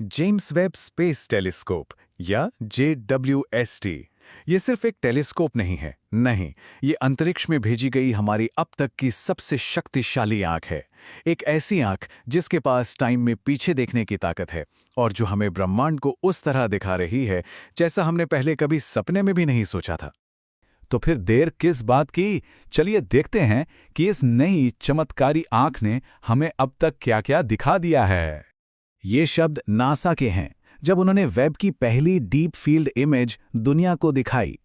James Webb space telescope या JWST ये सिर्फ एक टेलीस्कोप नहीं है। नहीं, ये अंतरिक्ष में भेजी गई हमारी अब तक की सबसे शक्तिशाली आंख है। एक ऐसी आंख जिसके पास टाइम में पीछे देखने की ताकत है और जो हमें ब्रह्मांड को उस तरह दिखा रही है जैसा हमने पहले कभी सपने में भी नहीं सोचा था। तो फिर देर किस बात की? चलिए देखते हैं कि इस नई चमत्कारी आंख ने हमें अब तक क्या-क्या दिखा दिया है। ये शब्द नासा के हैं जब उन्होंने वेब की पहली डीप फील्ड इमेज दुनिया को दिखाई।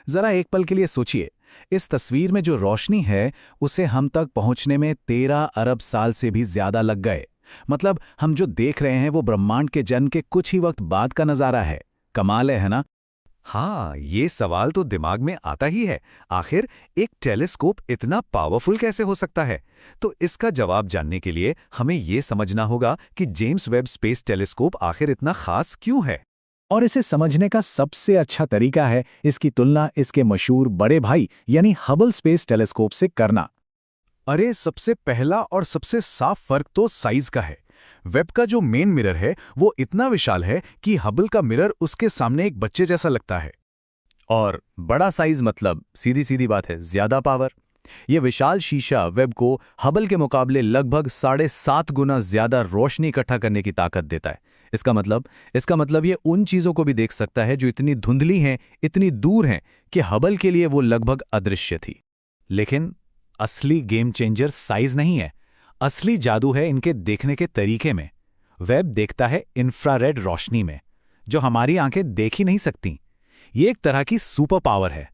जरा एक पल के लिए सोचिए, इस तस्वीर में जो रोशनी है उसे हम तक पहुंचने में 13 अरब साल से भी ज्यादा लग गए। मतलब हम जो देख रहे हैं वो ब्रह्मांड के जन्म के कुछ ही वक्त बाद का नजारा है। कमाल है ना? हाँ, ये सवाल तो दिमाग में आता ही है। आखिर एक टेलीस्कोप इतना पावरफुल कैसे हो सकता है? तो इसका जवाब जानने के लिए हमें ये समझना होगा कि जेम्स वेब स्पेस टेलीस्कोप आखिर इतना खास क्यों है। और इसे समझने का सबसे अच्छा तरीका है इसकी तुलना इसके मशहूर बड़े भाई यानी हबल स्पेस टेलीस्कोप से करना। अरे, सबसे पहला और सबसे साफ फर्क तो साइज का है। वेब का जो मेन मिरर है वो इतना विशाल है कि हबल का मिरर उसके सामने एक बच्चे जैसा लगता है। और बड़ा साइज मतलब सीधी सीधी बात है, ज्यादा पावर। ये विशाल शीशा वेब को हबल के मुकाबले लगभग 7.5 गुना ज्यादा रोशनी इकट्ठा करने की ताकत देता है। इसका मतलब ये उन चीजों को भी देख सकता है जो इतनी धुंधली हैं, इतनी दूर हैं कि हबल के लिए वो लगभग अदृश्य थी। लेकिन असली गेम चेंजर साइज नहीं है, असली जादू है इनके देखने के तरीके में। वेब देखता है इंफ्रारेड रोशनी में, जो हमारी आंखें देख ही नहीं सकती। ये एक तरह की सुपर पावर है।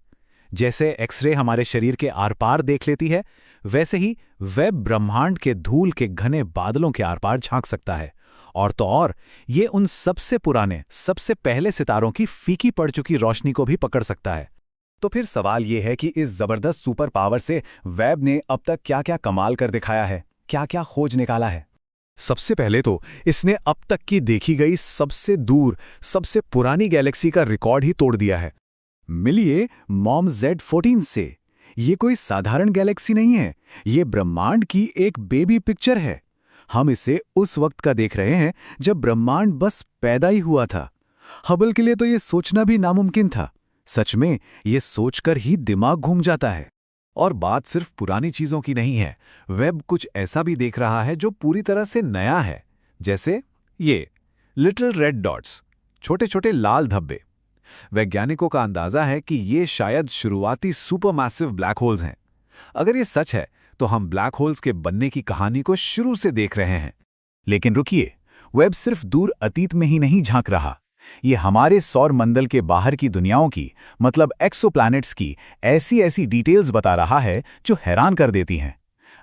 जैसे एक्सरे हमारे शरीर के आर पार देख लेती है, वैसे ही वेब ब्रह्मांड के धूल के घने बादलों के आर पार झांक सकता है। और तो और ये उन सबसे पुराने, सबसे पहले सितारों की फीकी पड़ चुकी रोशनी को भी पकड़ सकता है। तो फिर सवाल ये है कि इस जबरदस्त सुपर पावर से वेब ने अब तक क्या क्या कमाल कर दिखाया है, क्या क्या खोज निकाला है। सबसे पहले तो इसने अब तक की देखी गई सबसे दूर, सबसे पुरानी गैलेक्सी का रिकॉर्ड ही तोड़ दिया है। मिलिए मॉम Z14 से। ये कोई साधारण गैलेक्सी नहीं है, ये ब्रह्मांड की एक बेबी पिक्चर है। हम इसे उस वक्त का देख रहे हैं जब ब्रह्मांड बस पैदा ही हुआ था। हबल के लिए तो ये सोचना भी नामुमकिन था। सच में ये सोचकर ही दिमाग घूम जाता है। और बात सिर्फ पुरानी चीजों की नहीं है, वेब कुछ ऐसा भी देख रहा है जो पूरी तरह से नया है। जैसे ये लिटिल रेड डॉट्स, छोटे छोटे लाल धब्बे। वैज्ञानिकों का अंदाजा है कि ये शायद शुरुआती सुपरमैसिव ब्लैक होल्स हैं। अगर ये सच है तो हम ब्लैक होल्स के बनने की कहानी को शुरू से देख रहे हैं। लेकिन रुकिए, वेब सिर्फ दूर अतीत में ही नहीं झांक रहा, ये हमारे सौर मंडल के बाहर की दुनियाओं की, मतलब एक्सोप्लैनेट्स की ऐसी ऐसी डिटेल्स बता रहा है जो हैरान कर देती हैं।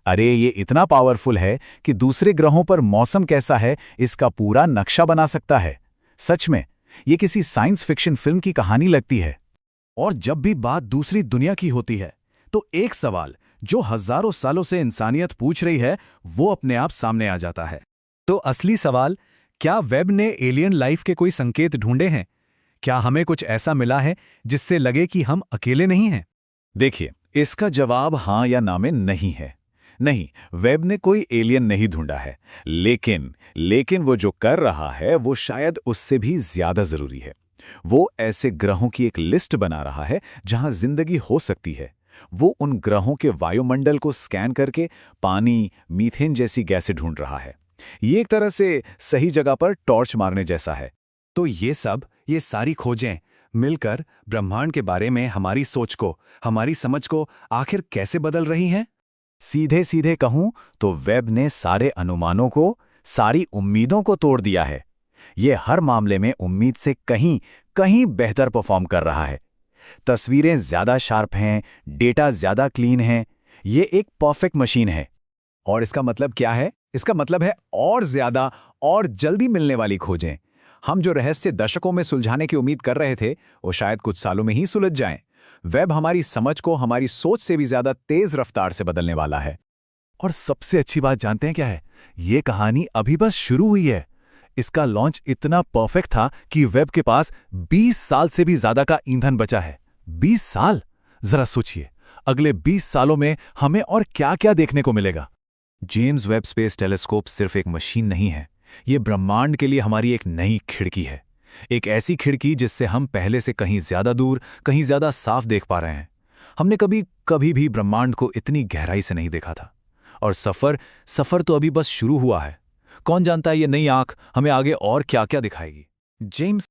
अरे, ये इतना पावरफुल है कि दूसरे ग्रहों पर मौसम कैसा है इसका पूरा नक्शा बना सकता है। सच में ये किसी साइंस फिक्शन फिल्म की कहानी लगती है। और जब भी बात दूसरी दुनिया की होती है तो एक सवाल जो हजारों सालों से इंसानियत पूछ रही है वो अपने आप सामने आ जाता है। तो असली सवाल, क्या वेब ने एलियन लाइफ के कोई संकेत ढूंढे हैं? क्या हमें कुछ ऐसा मिला है जिससे लगे कि हम अकेले नहीं हैं? देखिए, इसका जवाब हां या ना में नहीं है। नहीं, वेब ने कोई एलियन नहीं ढूंढा है। लेकिन वो जो कर रहा है वो शायद उससे भी ज्यादा जरूरी है। वो ऐसे ग्रहों की एक लिस्ट बना रहा है जहां जिंदगी हो सकती है। वो उन ग्रहों के वायुमंडल को स्कैन करके पानी, मीथेन जैसी गैसें ढूंढ रहा है। ये एक तरह से सही जगह पर टॉर्च मारने जैसा है। तो ये सारी खोजें मिलकर ब्रह्मांड के बारे में हमारी सोच को, हमारी समझ को आखिर कैसे बदल रही हैं? सीधे सीधे कहूं तो वेब ने सारे अनुमानों को, सारी उम्मीदों को तोड़ दिया है। ये हर मामले में उम्मीद से कहीं कहीं बेहतर परफॉर्म कर रहा है। तस्वीरें ज्यादा शार्प हैं, डेटा ज्यादा क्लीन है। ये एक परफेक्ट मशीन है। और इसका मतलब क्या है? इसका मतलब है और ज्यादा और जल्दी मिलने वाली खोजें। हम जो रहस्य दशकों में सुलझाने की उम्मीद कर रहे थे वो शायद कुछ सालों में ही सुलझ जाएं। वेब हमारी समझ को हमारी सोच से भी ज्यादा तेज रफ्तार से बदलने वाला है। और सबसे अच्छी बात जानते हैं क्या है? ये कहानी अभी बस शुरू हुई है। इसका लॉन्च इतना परफेक्ट था कि वेब के पास 20 साल से भी ज्यादा का ईंधन बचा है। 20 साल? जरा सोचिए, अगले 20 सालों में हमें और क्या क्या देखने को मिलेगा। जेम्स वेब स्पेस टेलीस्कोप सिर्फ एक मशीन नहीं है, ये ब्रह्मांड के लिए हमारी एक नई खिड़की है, एक ऐसी खिड़की जिससे हम पहले से कहीं ज्यादा दूर, कहीं ज्यादा साफ देख पा रहे हैं। हमने कभी भी ब्रह्मांड को इतनी गहराई से नहीं देखा था। और सफर तो अभी बस शुरू हुआ है। कौन जानता है ये नई आंख हमें आगे और क्या क्या दिखाएगी। जेम्स